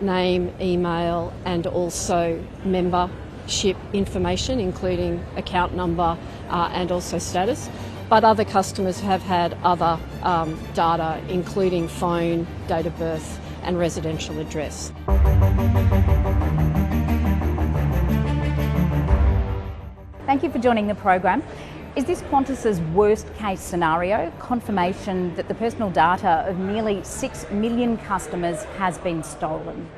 name, email and also membership information, including account number and also status. But other customers have had other data, including phone, date of birth and residential address. Thank you for joining the program. Is this Qantas's worst case scenario, confirmation that the personal data of nearly 6 million customers has been stolen?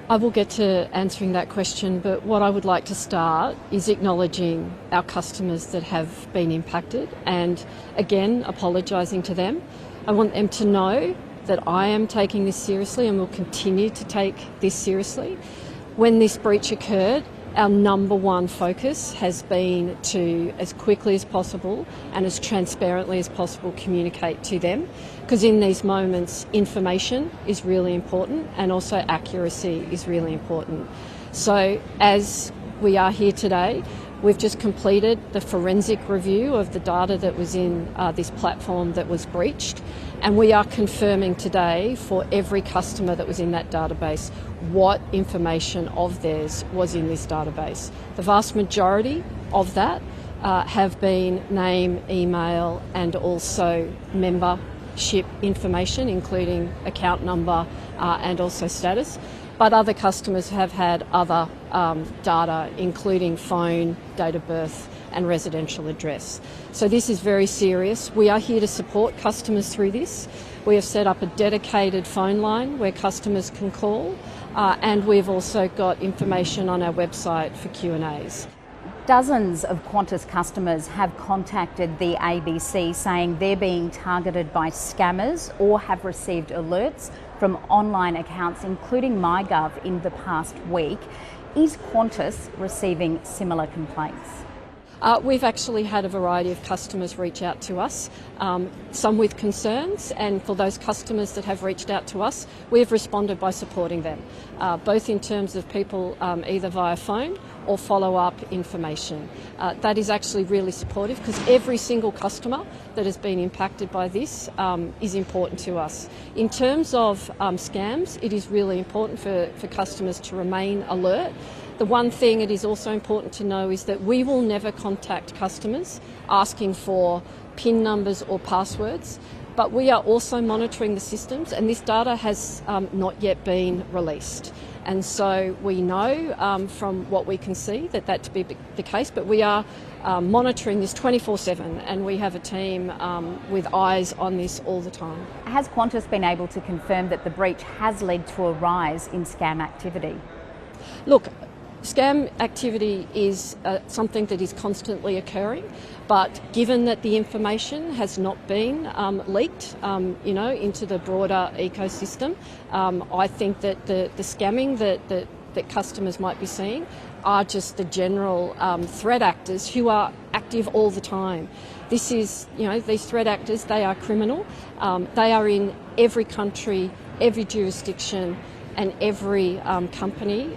I will get to answering that question, but what I would like to start is acknowledging our customers that have been impacted and again apologising to them. I want them to know that I am taking this seriously and will continue to take this seriously. When this breach occurred, our number one focus has been to, as quickly as possible and as transparently as possible, communicate to them, because in these moments information is really important and also accuracy is really important. So as we are here today, we've just completed the forensic review of the data that was in this platform that was breached, and we are confirming today for every customer that was in that database what information of theirs was in this database. The vast majority of that have been name, email and also membership information, including account number and also status. But other customers have had other data, including phone, date of birth and residential address. So this is very serious. We are here to support customers through this. We have set up a dedicated phone line where customers can call, and we've also got information on our website for Q&As. Dozens of Qantas customers have contacted the ABC saying they're being targeted by scammers or have received alerts from online accounts, including MyGov, in the past week. Is Qantas receiving similar complaints? We've actually had a variety of customers reach out to us, some with concerns, and for those customers that have reached out to us, we've responded by supporting them, both in terms of people either via phone or follow-up information. That is actually really supportive because every single customer that has been impacted by this is important to us. In terms of scams, it is really important for customers to remain alert. The one thing it is also important to know is that we will never contact customers asking for PIN numbers or passwords, but we are also monitoring the systems, and this data has not yet been released. And so we know from what we can see that to be the case, but we are monitoring this 24/7, and we have a team with eyes on this all the time. Has Qantas been able to confirm that the breach has led to a rise in scam activity? Look, scam activity is something that is constantly occurring, but given that the information has not been leaked, into the broader ecosystem, I think that the scamming that customers might be seeing are just the general threat actors who are active all the time. This is, these threat actors, they are criminal. They are in every country, every jurisdiction, and every company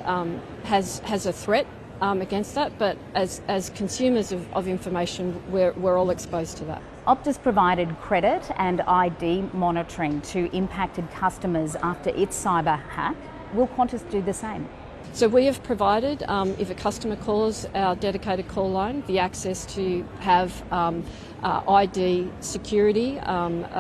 has a threat against that, but as consumers of information, we're all exposed to that. Optus provided credit and ID monitoring to impacted customers after its cyber hack. Will Qantas do the same? So we have provided, if a customer calls our dedicated call line, the access to have ID security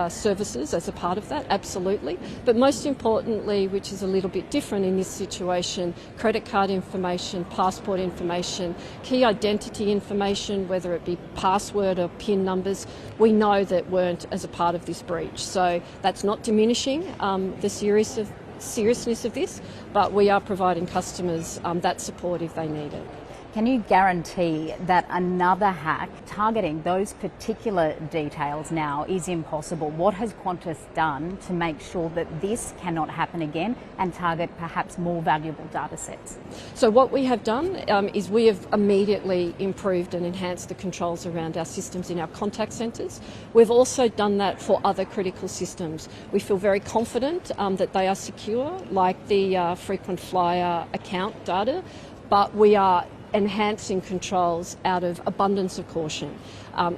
services as a part of that, absolutely. But most importantly, which is a little bit different in this situation, credit card information, passport information, key identity information, whether it be password or PIN numbers, we know that weren't as a part of this breach. So that's not diminishing the seriousness of this, but we are providing customers that support if they need it. Can you guarantee that another hack targeting those particular details now is impossible? What has Qantas done to make sure that this cannot happen again and target perhaps more valuable data sets? So what we have done is we have immediately improved and enhanced the controls around our systems in our contact centres. We've also done that for other critical systems. We feel very confident that they are secure, like the frequent flyer account data, but we are enhancing controls out of abundance of caution.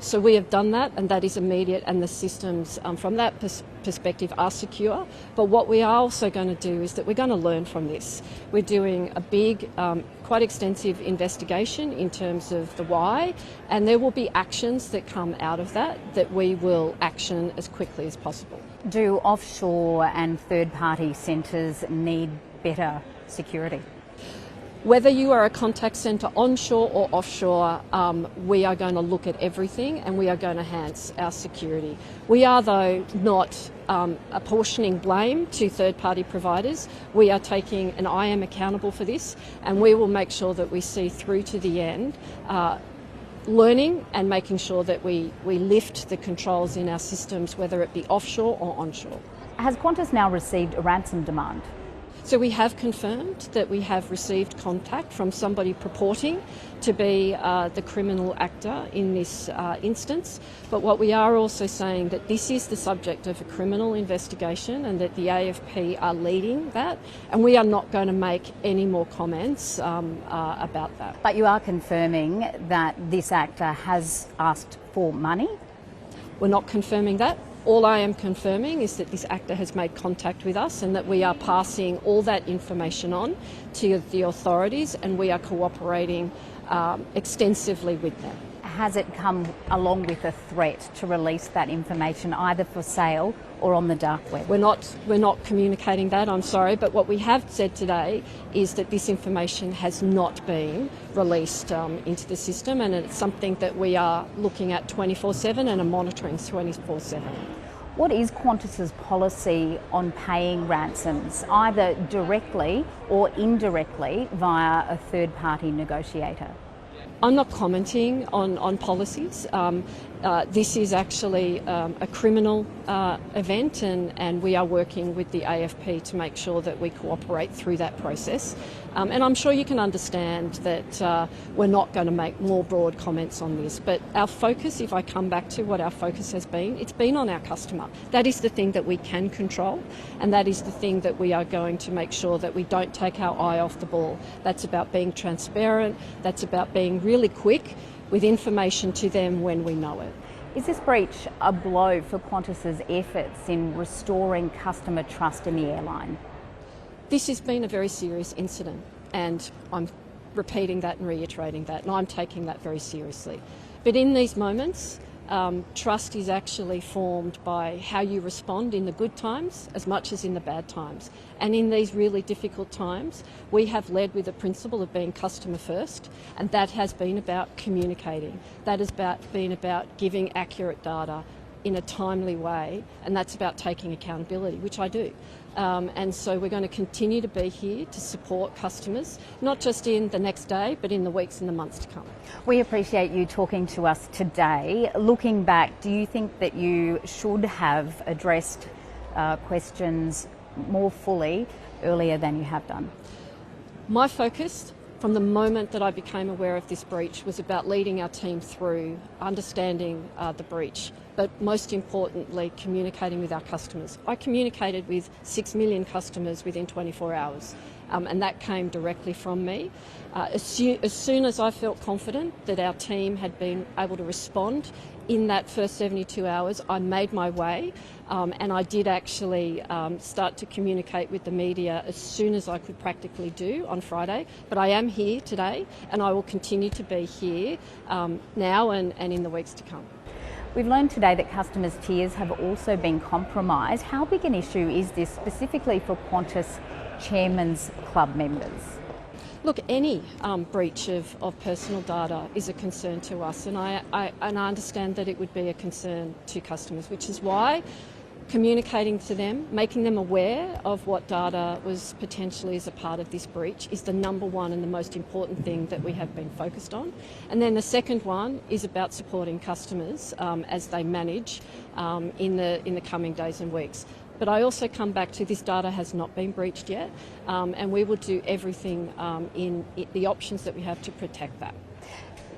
So we have done that, and that is immediate, and the systems from that perspective are secure. But what we are also going to do is that we're going to learn from this. We're doing a big, quite extensive investigation in terms of the why, and there will be actions that come out of that we will action as quickly as possible. Do offshore and third-party centres need better security? Whether you are a contact centre onshore or offshore, we are going to look at everything and we are going to enhance our security. We are, though, not apportioning blame to third-party providers. We are taking, and I am accountable for this, and we will make sure that we see through to the end, learning and making sure that we lift the controls in our systems, whether it be offshore or onshore. Has Qantas now received a ransom demand? So we have confirmed that we have received contact from somebody purporting to be the criminal actor in this instance. But what we are also saying that this is the subject of a criminal investigation and that the AFP are leading that, and we are not going to make any more comments about that. But you are confirming that this actor has asked for money? We're not confirming that. All I am confirming is that this actor has made contact with us and that we are passing all that information on to the authorities, and we are cooperating extensively with them. Has it come along with a threat to release that information either for sale or on the dark web? We're not communicating that, I'm sorry, but what we have said today is that this information has not been released into the system, and it's something that we are looking at 24/7 and are monitoring 24/7. What is Qantas's policy on paying ransoms, either directly or indirectly via a third-party negotiator? I'm not commenting on policies. This is actually a criminal event, and we are working with the AFP to make sure that we cooperate through that process. And I'm sure you can understand that we're not going to make more broad comments on this. But our focus, if I come back to what our focus has been, it's been on our customer. That is the thing that we can control, and that is the thing that we are going to make sure that we don't take our eye off the ball. That's about being transparent. That's about being really quick with information to them when we know it. Is this breach a blow for Qantas's efforts in restoring customer trust in the airline? This has been a very serious incident, and I'm repeating that and reiterating that, and I'm taking that very seriously. But in these moments, trust is actually formed by how you respond in the good times as much as in the bad times. And in these really difficult times, we have led with the principle of being customer first, and that has been about communicating. That has been about giving accurate data in a timely way, and that's about taking accountability, which I do. And so we're going to continue to be here to support customers, not just in the next day, but in the weeks and the months to come. We appreciate you talking to us today. Looking back, do you think that you should have addressed questions more fully earlier than you have done? My focus from the moment that I became aware of this breach was about leading our team through understanding the breach, but most importantly, communicating with our customers. I communicated with 6 million customers within 24 hours, and that came directly from me. As soon as I felt confident that our team had been able to respond in that first 72 hours, I made my way, and I did actually start to communicate with the media as soon as I could practically do on Friday. But I am here today, and I will continue to be here now and in the weeks to come. We've learned today that customers' tiers have also been compromised. How big an issue is this specifically for Qantas Chairman's Club members? Look, any breach of personal data is a concern to us, and I understand that it would be a concern to customers, which is why communicating to them, making them aware of what data was potentially as a part of this breach is the number one and the most important thing that we have been focused on. And then the second one is about supporting customers as they manage in the coming days and weeks. But I also come back to this data has not been breached yet, and we will do everything in the options that we have to protect that.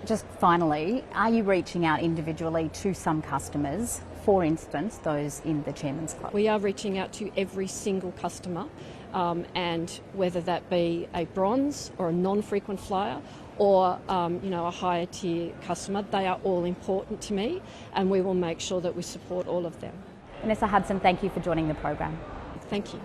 Just finally, are you reaching out individually to some customers, for instance, those in the Chairman's Club? We are reaching out to every single customer, and whether that be a bronze or a non-frequent flyer or a higher tier customer, they are all important to me, and we will make sure that we support all of them. Vanessa Hudson, thank you for joining the program. Thank you.